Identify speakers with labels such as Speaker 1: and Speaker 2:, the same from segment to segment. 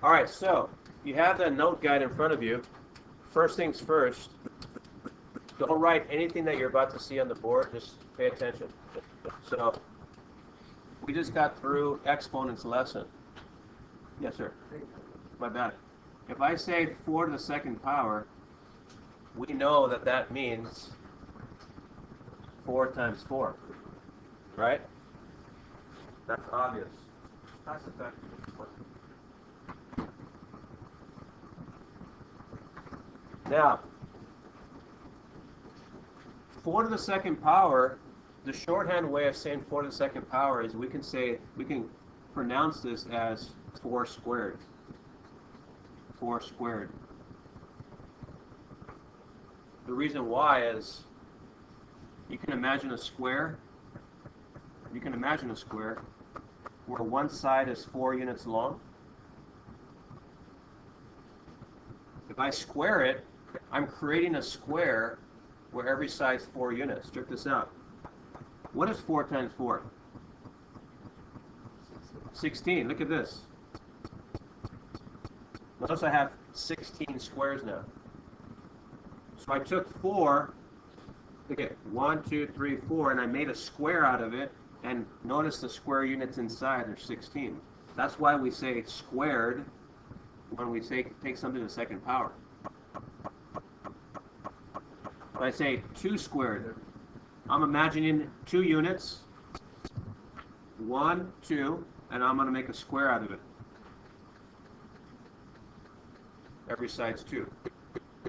Speaker 1: All right, so you have the note guide in front of you. First things first, don't write anything that you're about to see on the board. Just pay attention. So we just got through exponents lesson. Yes, sir. My bad. If I say 4 to the second power, we know that that means 4 times 4, right? That's obvious. That's effective. Now, 4 to the second power, the shorthand way of saying 4 to the second power is we can pronounce this as 4 squared. 4 squared. The reason why is you can imagine a square. You can imagine a square where one side is 4 units long. If I square it, I'm creating a square where every side's 4 units. Check this out. What is 4 times 4? 16. Look at this. Notice I have 16 squares now. So I took 4, look at 1, 2, 3, 4, and I made a square out of it, and notice the square units inside are 16. That's why we say squared when we take something to the second power. If I say 2 squared, I'm imagining 2 units, 1, 2, and I'm going to make a square out of it. Every side's 2.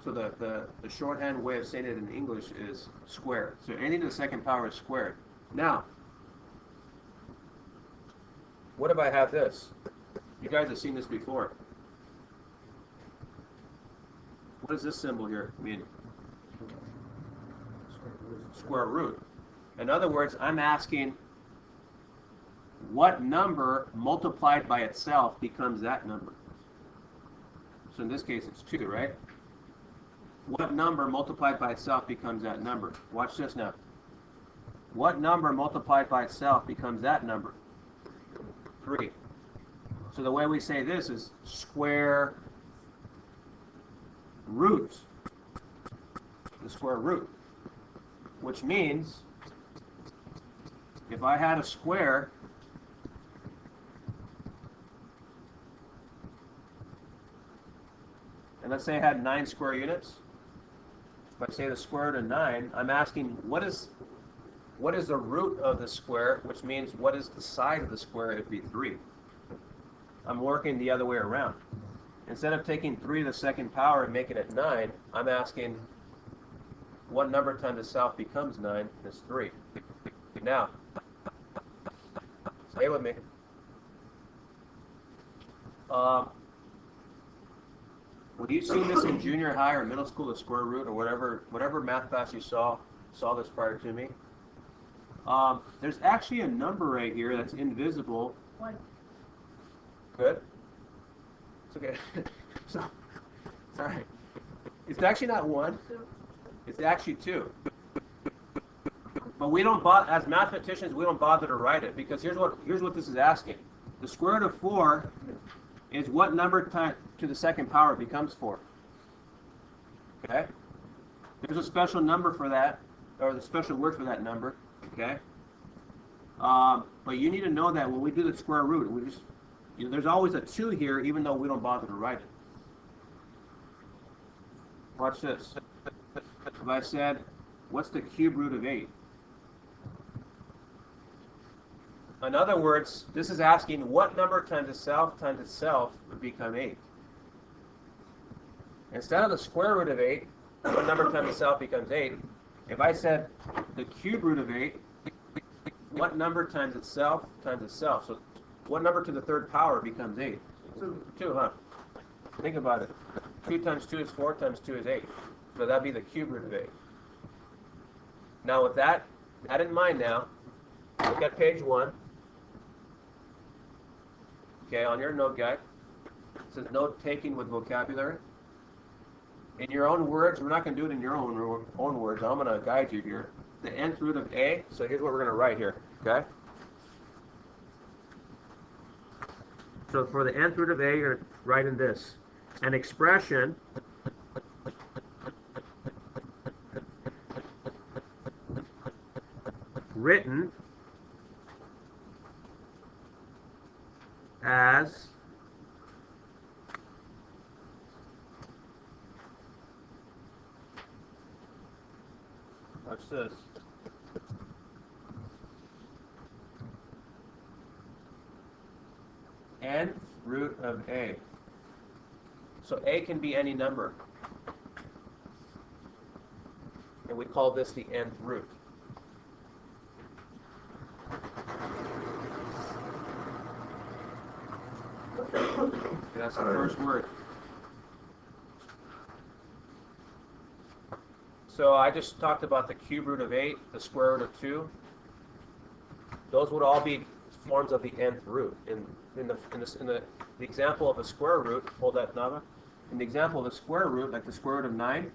Speaker 1: So the shorthand way of saying it in English is square. So anything to the second power is squared. Now, what if I have this? You guys have seen this before. What does this symbol here mean? Square root. In other words, I'm asking what number multiplied by itself becomes that number. So in this case, it's 2, right? What number multiplied by itself becomes that number? Watch this now. What number multiplied by itself becomes that number? 3. So the way we say this is square root. The square root. Which means if I had a square, and let's say I had 9 square units. If I say the square root of 9, I'm asking what is the root of the square, which means what is the side of the square? It'd be 3. I'm working the other way around. Instead of taking 3 to the second power and making it 9, I'm asking what number times itself becomes 9 is 3. Now, stay with me. When you've seen this in junior high or middle school, the square root or whatever math class you saw this prior to me, there's actually a number right here that's invisible.
Speaker 2: 1.
Speaker 1: Good. It's okay. So, it's all right. It's actually not 1. It's actually 2. But we don't bother, as mathematicians, we don't bother to write it because here's what this is asking. The square root of 4 is what number to the second power becomes 4. Okay? There's a special number for that, or the special word for that number. Okay? But you need to know that when we do the square root, we just, there's always a 2 here, even though we don't bother to write it. Watch this. If I said, what's the cube root of 8? In other words, this is asking what number times itself would become 8. Instead of the square root of 8, what number times itself becomes 8? If I said the cube root of 8, what number times itself? So what number to the third power becomes 8? 2, huh? Think about it. 2 times 2 is 4 times 2 is 8. So that'd be the cube root of 8. Now with that in mind now, look at page 1. Okay, on your note guide. It says note taking with vocabulary. In your own words, we're not going to do it in your own words. I'm going to guide you here. The nth root of a. So here's what we're going to write here. Okay. So for the nth root of a, you're going to write in this. An expression written as watch this. Nth root of a. So a can be any number. And we call this the nth root. That's the first word. So I just talked about the cube root of 8, the square root of 2. Those would all be forms of the nth root. In the example of a square root, hold that, Nava. In the example of a square root, like the square root of 9,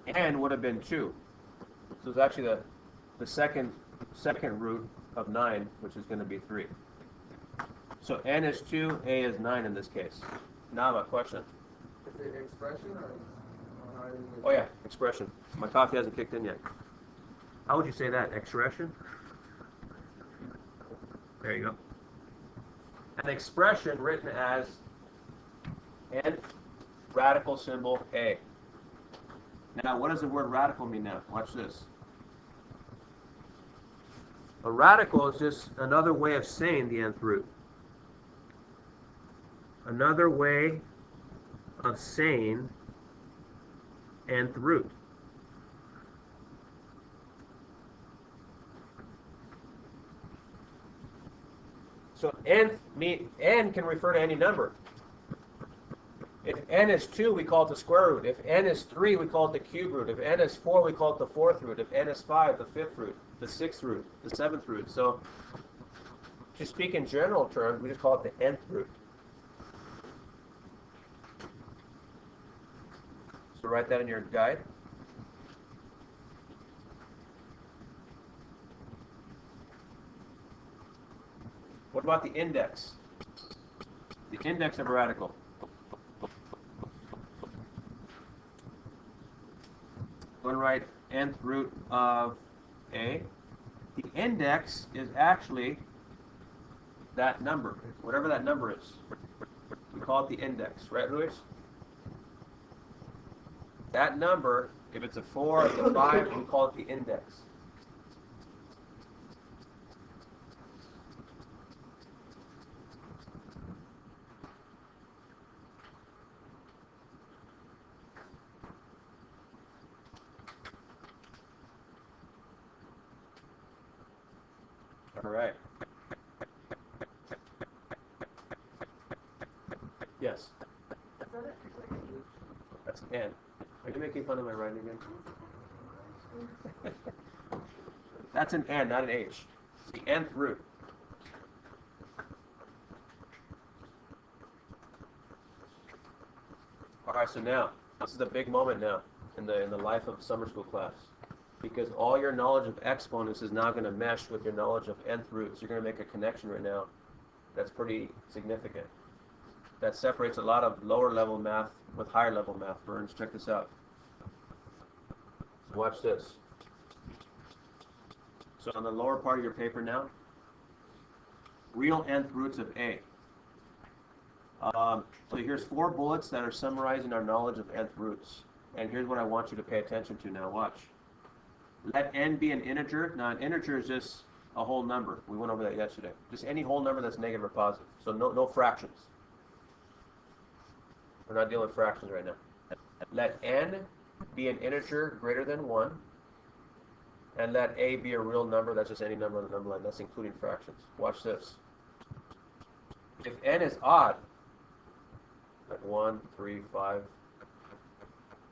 Speaker 1: n would have been 2. So it's actually the second root of 9, which is going to be 3. So n is 2, a is 9 in this case. Nava, question?
Speaker 2: Is it expression or how do you...
Speaker 1: Oh yeah, expression. My coffee hasn't kicked in yet. How would you say that? Expression? There you go. An expression written as nth radical symbol a. Now, what does the word radical mean now? Watch this. A radical is just another way of saying the nth root. Another way of saying nth root. So n can refer to any number. If n is 2, we call it the square root. If n is 3, we call it the cube root. If n is 4, we call it the fourth root. If n is 5, the fifth root, the sixth root, the seventh root. So to speak in general terms, we just call it the nth root. So write that in your guide. What about the index? The index of a radical. I'm going to write nth root of a. The index is actually that number, whatever that number is. We call it the index, right, Luis? That number, if it's a 4, it's a 5, we call it the index. All right. Yes. That's an N. Are you making fun of my writing again? That's an N, not an H. It's the nth root. All right, so now, this is a big moment now in the life of a summer school class. Because all your knowledge of exponents is now going to mesh with your knowledge of nth roots. You're going to make a connection right now that's pretty significant. That separates a lot of lower level math with higher level math. Burns, check this out. So watch this. So on the lower part of your paper now, real nth roots of A. So here's 4 bullets that are summarizing our knowledge of nth roots. And here's what I want you to pay attention to now. Watch. Let n be an integer. Now, an integer is just a whole number. We went over that yesterday. Just any whole number that's negative or positive. So no fractions. We're not dealing with fractions right now. Let n be an integer greater than 1. And let a be a real number. That's just any number on the number line. That's including fractions. Watch this. If n is odd, like 1, 3, 5,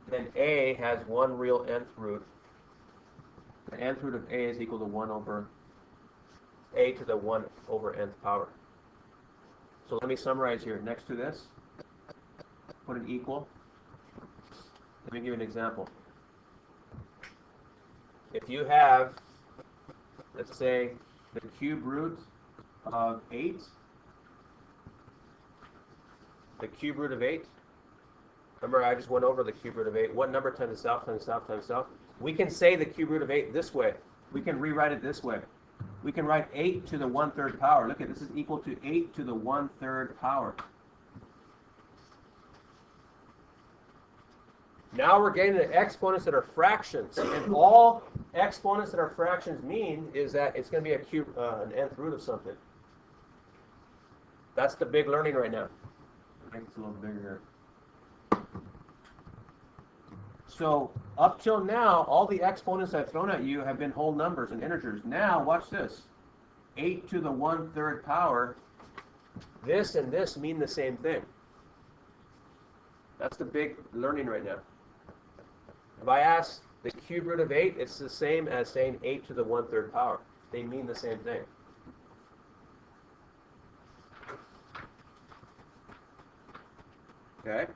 Speaker 1: then a has one real nth root. The nth root of a is equal to 1 over a to the 1 over nth power. So let me summarize here. Next to this, put an equal. Let me give you an example. If you have, let's say, the cube root of 8 The cube root of 8. Remember, I just went over the cube root of 8. What number times itself times itself times itself? We can say the cube root of 8 this way. We can rewrite it this way. We can write 8 to the 1/3 power. Look at this, is equal to 8 to the 1/3 power. Now we're getting the exponents that are fractions. And all exponents that are fractions mean is that it's going to be a cube, an nth root of something. That's the big learning right now. I think it's a little bigger here. So up till now, all the exponents I've thrown at you have been whole numbers and integers. Now, watch this. 8 to the 1/3 power. This and this mean the same thing. That's the big learning right now. If I ask the cube root of 8, it's the same as saying 8 to the 1/3 power. They mean the same thing. Okay.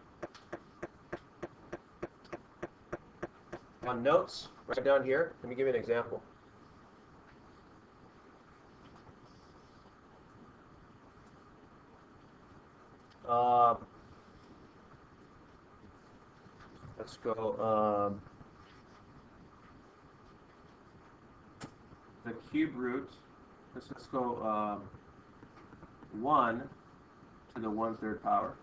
Speaker 1: On notes, right down here, let me give you an example. Let's go. The cube root. Let's go 1 to the 1/3 power.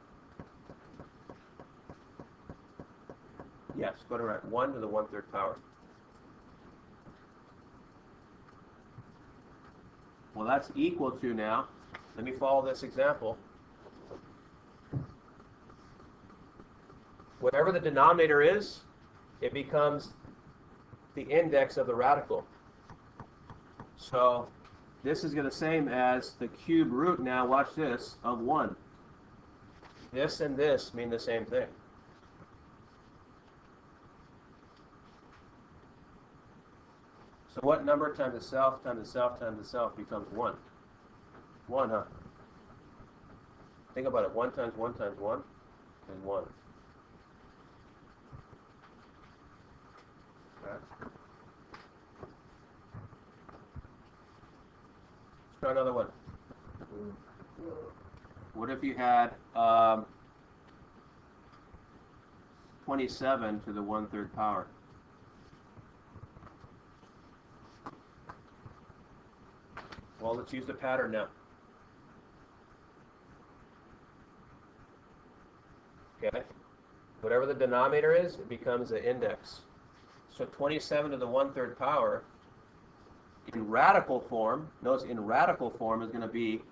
Speaker 1: Yes, go to right. 1 to the 1/3 power. Well, that's equal to now. Let me follow this example. Whatever the denominator is, it becomes the index of the radical. So this is going to be the same as the cube root now, watch this, of 1. This and this mean the same thing. So what number times itself times itself times itself becomes 1? 1, huh? Think about it. 1 times 1 times 1 is 1. Okay. Let's try another one. What if you had 27 to the 1/3 power? Well, let's use the pattern now. Okay. Whatever the denominator is, it becomes the index. So 27 to the 1/3 power in radical form, notice in radical form is going to be,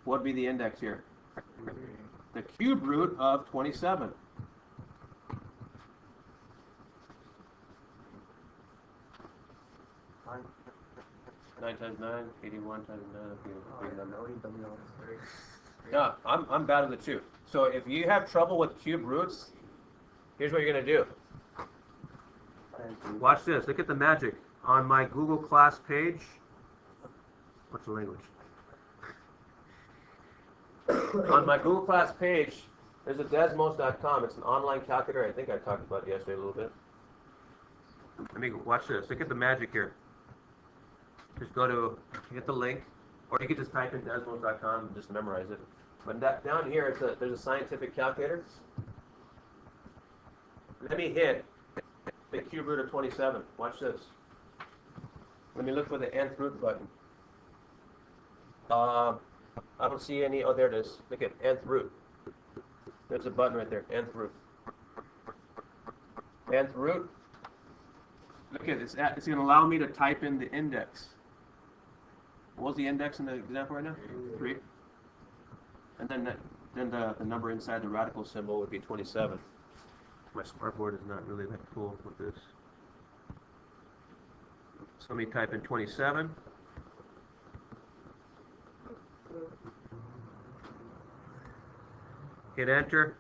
Speaker 1: what would be the index here? The cube root of 27.
Speaker 2: Fine.
Speaker 1: 9 times 9, 81 times 9. Okay, big number.
Speaker 2: No,
Speaker 1: Yeah, I'm bad with it too. So if you have trouble with cube roots, here's what you're going to do. Watch this. Look at the magic. On my Google Class page, what's the language? On my Google Class page, there's a desmos.com. It's an online calculator. I think I talked about it yesterday a little bit. Let me watch this. Look at the magic here. Just go to, get the link, or you can just type in desmos.com and just memorize it. But down here, there's a scientific calculator. Let me hit the cube root of 27. Watch this. Let me look for the nth root button. I don't see any. Oh, there it is. Look at nth root. There's a button right there. Nth root. Nth root. Look at it. It's going to allow me to type in the index. What was the index in the example right now? 3. And then the number inside the radical symbol would be 27. My smartboard is not really that cool with this. So let me type in 27. Hit enter.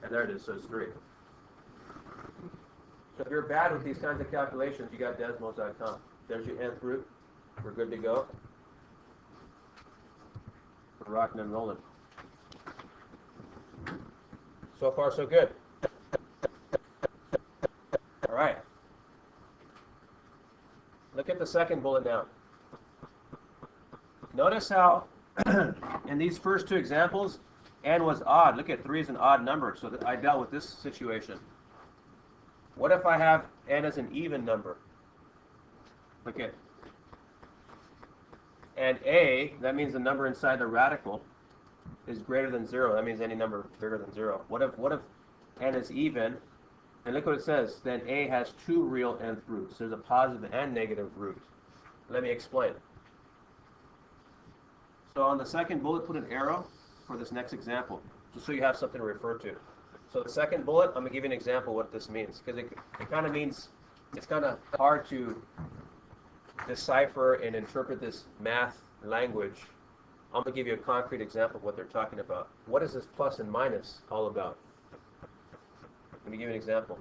Speaker 1: And there it is, so it's 3. So if you're bad with these kinds of calculations, you got desmos.com. There's your nth root. We're good to go. We're rocking and rolling. So far, so good. All right. Look at the second bullet now. Notice how In these first two examples, n was odd. Look at 3 is an odd number, so I dealt with this situation. What if I have n as an even number? Look at, and a, that means the number inside the radical is greater than 0. That means any number bigger than 0. What if n is even? And look what it says. Then a has 2 real nth roots. There's a positive and negative root. Let me explain. So on the second bullet, put an arrow for this next example, just so you have something to refer to. So the second bullet, I'm going to give you an example of what this means, because it kind of means, it's kind of hard to decipher and interpret this math language. I'm going to give you a concrete example of what they're talking about. What is this plus and minus all about? Let me give you an example.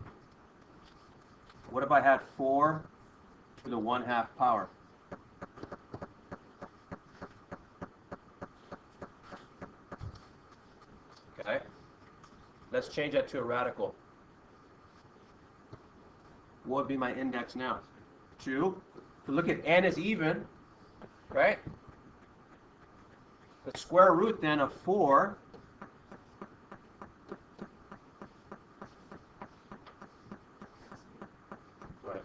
Speaker 1: What if I had 4 to the 1/2 power? Okay. Let's change that to a radical. What would be my index now? 2. So look at n is even, right? The square root then of 4 right.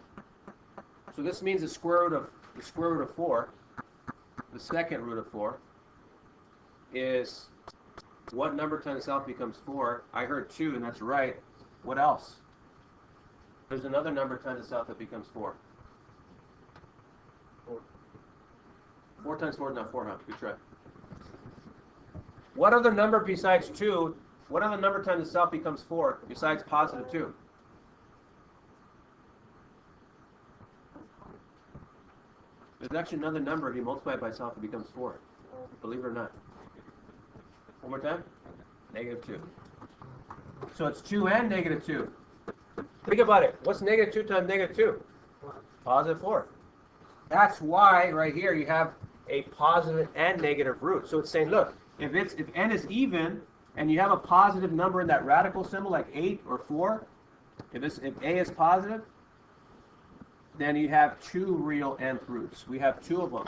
Speaker 1: So this means the square root of 4, the second root of 4, is what number times itself becomes 4? I heard 2, and that's right. What else? There's another number times itself that becomes 4. 4 times 4 is not 4, huh? Good try. What other number besides 2, what other number times itself becomes 4 besides positive 2? There's actually another number, if you multiply it by itself, it becomes 4. Believe it or not. One more time. Negative 2. So it's 2 and negative 2. Think about it. What's negative 2 times negative 2? Positive 4. That's why right here you have a positive and negative root. So it's saying, look, if n is even and you have a positive number in that radical symbol like 8 or 4, if a is positive, then you have 2 real nth roots. We have 2 of them.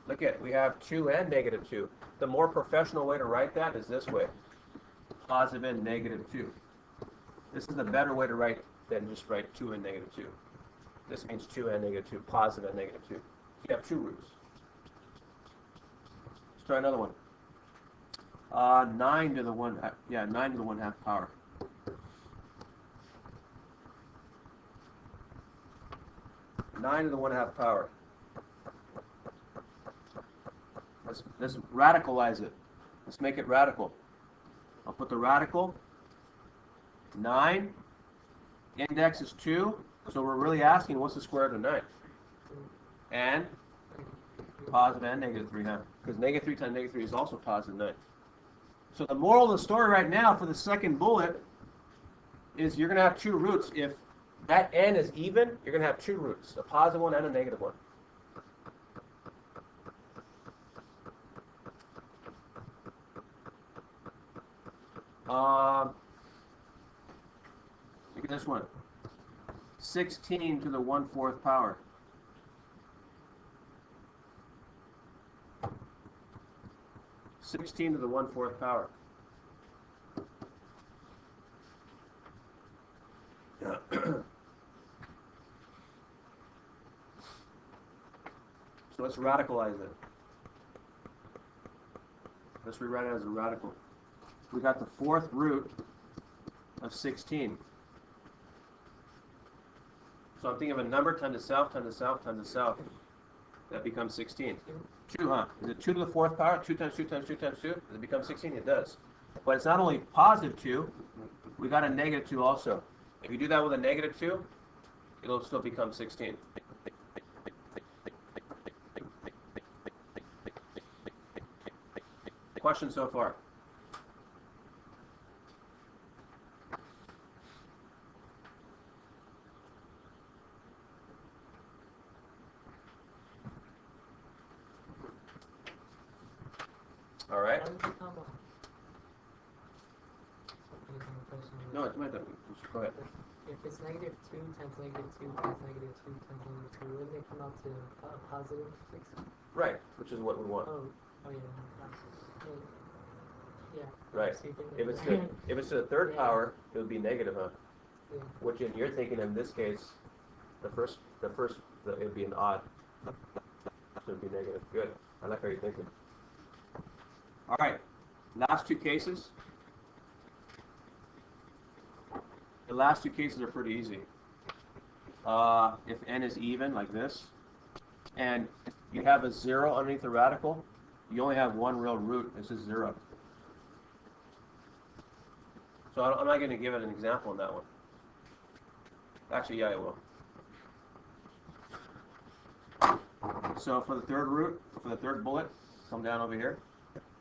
Speaker 1: Look at it. We have 2 and negative 2. The more professional way to write that is this way. Positive and negative 2. This is the better way to write than just write 2 and negative 2. This means 2 and negative 2, positive and negative 2. You have 2 roots. Let's try another one. 9 to the 1/2. Yeah, 9 to the 1/2 power. Nine to the 1/2 power. Let's radicalize it. Let's make it radical. I'll put the radical. 9. Index is 2. So we're really asking what's the square root of 9? And positive and negative 3 now. Because negative 3 times negative 3 is also positive 9. So the moral of the story right now for the second bullet is you're going to have 2 roots. If that n is even, you're going to have 2 roots, a positive one and a negative one. Look at this one. 16 to the 1/4 power. (16 to the 1/4 power). So let's radicalize it. Let's rewrite it as a radical. We got the 4th root of 16. So I'm thinking of a number times itself, times itself, times itself. That becomes 16. 2, huh? Is it 2 to the 4th power? 2 times 2 times 2 times 2? Does it become 16? It does. But it's not only positive 2, we got a negative 2 also. If you do that with a negative 2, it'll still become 16. Question so far? All right. No, it's my turn. Go ahead.
Speaker 3: If it's negative 2 times negative 2 times negative 2 times negative 2, wouldn't it come out to positive 6?
Speaker 1: Right, which is what we want.
Speaker 3: Oh, Oh yeah. Well, yeah.
Speaker 1: Right.
Speaker 3: So you can-
Speaker 1: If it's to the third
Speaker 3: Yeah.
Speaker 1: power, it would be negative, huh?
Speaker 3: Yeah.
Speaker 1: Which you're thinking in this case, it would be an odd. So it would be negative. Good. I like how you're thinking. All right. Last two cases. The last two cases are pretty easy. If n is even, like this, and you have a 0 underneath the radical, you only have one real root. This is 0. So I'm not going to give it an example on that one. Actually, yeah, I will. So for the third root, for the third bullet, come down over here.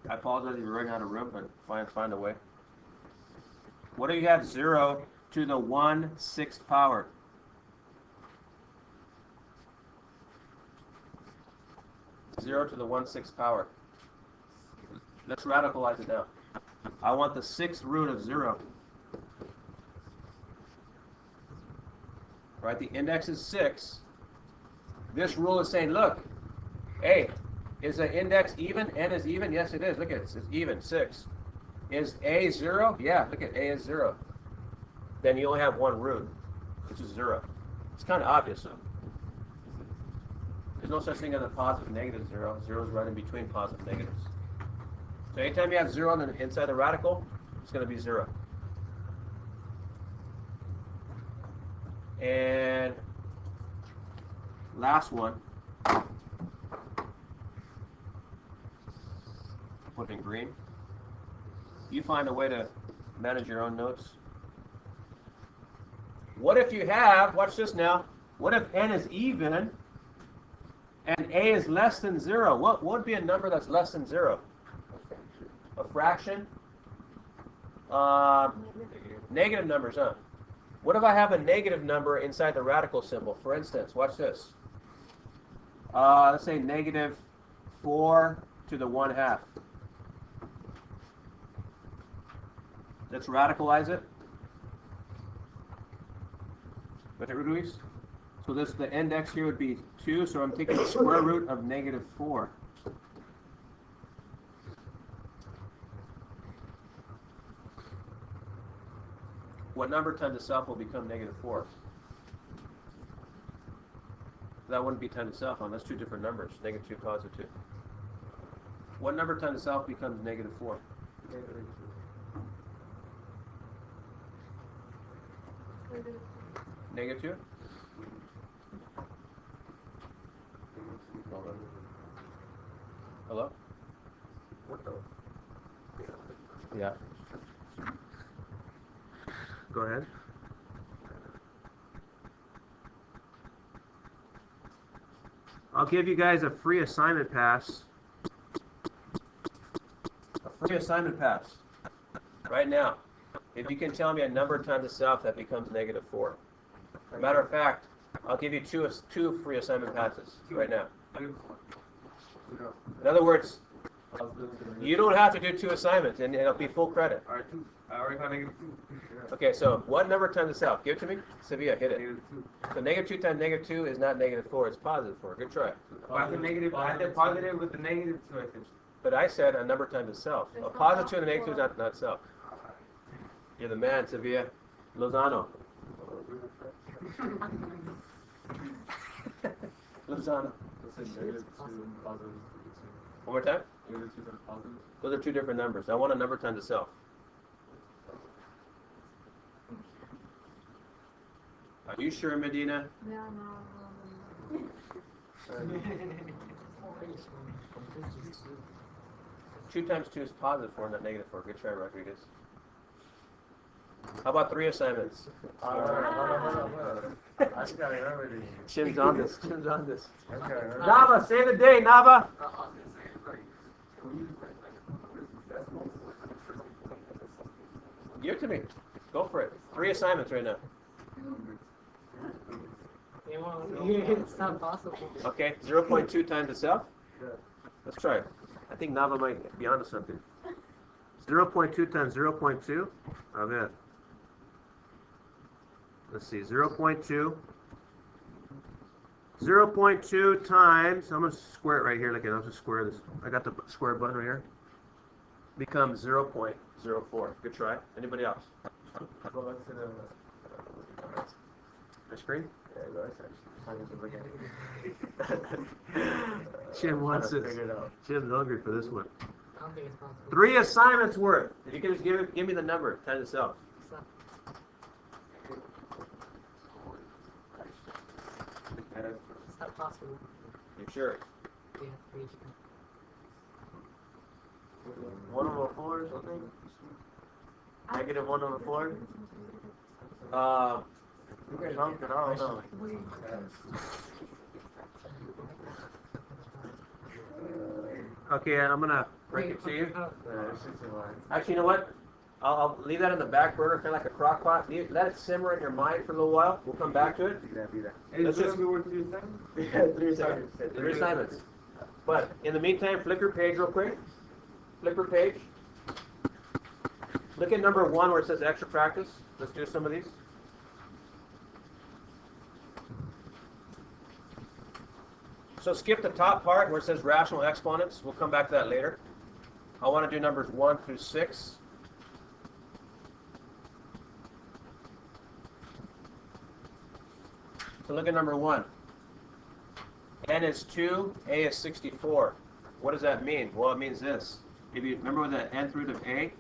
Speaker 1: I apologize if you're running out of room, but find a way. What do you have? 0 to the 1/6 power. Zero to the 1/6 power. Let's radicalize it now. I want the 6th root of 0. Right, the index is 6. This rule is saying, look, hey, is the index even? N is even? Yes, it is. Look at it. It's even, 6. Is A 0? Yeah, look at A is 0. Then you only have one root, which is 0. It's kind of obvious, though. There's no such thing as a positive negative 0. 0 is right in between positive negatives. So anytime you have 0 on the inside the radical, it's going to be 0. And last one. Put it in green. You find a way to manage your own notes. What if you have, watch this now, what if n is even and a is less than 0? What would be a number that's less than 0? A fraction? Negative numbers, huh? What if I have a negative number inside the radical symbol? For instance, watch this. Let's say negative 4 to the 1/2. Let's radicalize it. Ruiz? So the index here would be 2, so I'm taking the square root of negative 4. What number times itself will become negative 4? That wouldn't be times itself, huh? That's two different numbers, negative 2, positive 2. What number times itself becomes negative 4? Negative 2? Hello? Yeah. Go ahead. I'll give you guys a free assignment pass. A free assignment pass. Right now. If you can tell me a number times itself that becomes negative 4. Matter of fact, I'll give you two free assignment passes right now. In other words, you don't have to do 2 assignments, and it'll be full credit.
Speaker 2: All right, 2. I already got negative 2.
Speaker 1: Okay, so what number times itself? Give it to me. Sevilla, hit it.
Speaker 2: Negative 2.
Speaker 1: So negative 2 times negative 2 is not negative 4, it's positive 4. Good try.
Speaker 2: I said negative. I said positive with the negative 2. I said.
Speaker 1: But I said a number times itself. A positive 2 and a negative 2 is not itself. You're the man, Sevilla. Lozano. Lozano.
Speaker 2: Negative 2, positive 2.
Speaker 1: One more time.
Speaker 2: Negative 2 times positive.
Speaker 1: Those are two different numbers. I want a number times itself. Are you sure, Medina?
Speaker 4: No, no.
Speaker 1: 2 times 2 is positive 4, not negative 4. Good try, Rodriguez. How about 3 assignments?
Speaker 2: I just got it already.
Speaker 1: Chin's on this. Chin's on this.
Speaker 2: Okay, alright.
Speaker 1: Nava, save the day, Nava. Give it to me. Go for it. 3 assignments right now.
Speaker 3: It's not possible.
Speaker 1: Okay, 0.2 times itself.
Speaker 2: Yeah.
Speaker 1: Let's try it. I think Nava might be onto something. 0.2 times 0.2. A ver. Let's see. 0.2 0.2 times, I'm going to square it right here. Look at it, I'll just square this. I got the square button right here. Becomes 0.04. Good try. Anybody else?
Speaker 2: Go back to the.
Speaker 1: My screen?
Speaker 2: Yeah, go ahead.
Speaker 1: Jim wants
Speaker 2: Trying to
Speaker 1: this.
Speaker 2: figure it out.
Speaker 1: Jim's hungry for this one.
Speaker 3: I don't think it's possible.
Speaker 1: 3 assignments worth. If you can just give me the number, times itself.
Speaker 3: It's not, it's not possible.
Speaker 1: You sure?
Speaker 3: Yeah, for each.
Speaker 2: 1 over 4 or something? Negative 1 over 4? Something, I don't know.
Speaker 1: Okay, I'm gonna break it to you.
Speaker 2: Yeah, it's 61.
Speaker 1: Actually, you know what? I'll leave that in the back burner, kind of like a crock pot. Let it simmer in your mind for a little while. We'll come back to it. Let's just
Speaker 2: Yeah, 3 assignments.
Speaker 1: 3 assignments. But in the meantime, flip your page real quick. Flip your page. Look at number 1 where it says extra practice. Let's do some of these. So skip the top part where it says rational exponents. We'll come back to that later. I want to do numbers 1 through 6. So look at number 1. N is 2, A is 64. What does that mean? Well, it means this. If you remember the nth root of A,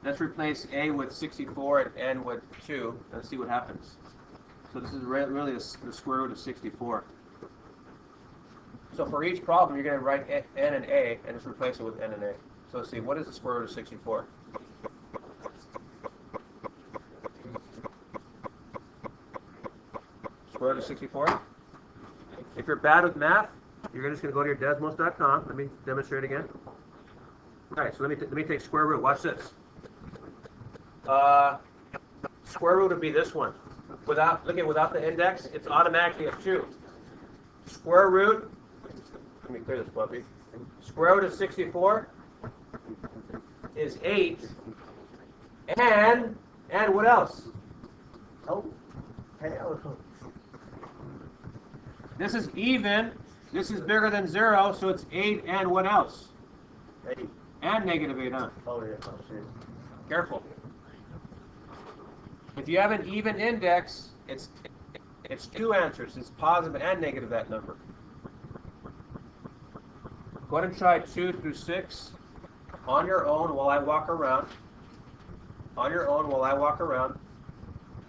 Speaker 1: let's replace A with 64 and N with 2 and see what happens. So this is really the square root of 64. So for each problem, you're going to write N and A and just replace it with N and A. So let's see, what is the square root of 64? Square root of 64? If you're bad with math, you're just going to go to your desmos.com. Let me demonstrate again. All right, so let me take square root. Watch this. Square root would be this one. Without the index, it's automatically a 2. Square root, let me clear this puppy. Square root of 64 is 8. And what else?
Speaker 2: Oh, hell.
Speaker 1: This is even. This is bigger than 0, so it's 8 and what else?
Speaker 2: 8.
Speaker 1: And negative 8, huh?
Speaker 2: Oh, yeah. Oh, shit.
Speaker 1: Careful. If you have an even index, it's 2 answers. It's positive and negative that number. Go ahead and try 2 through 6 on your own while I walk around. On your own while I walk around.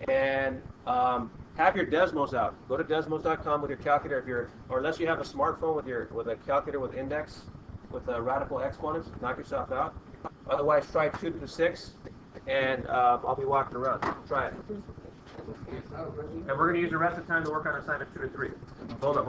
Speaker 1: And have your Desmos out. Go to desmos.com with your calculator or unless you have a smartphone with a calculator with index, with radical exponents, knock yourself out. Otherwise, try 2 through 6, and I'll be walking around. Try it. And we're going to use the rest of the time to work on assignment 2 and 3. Hold up.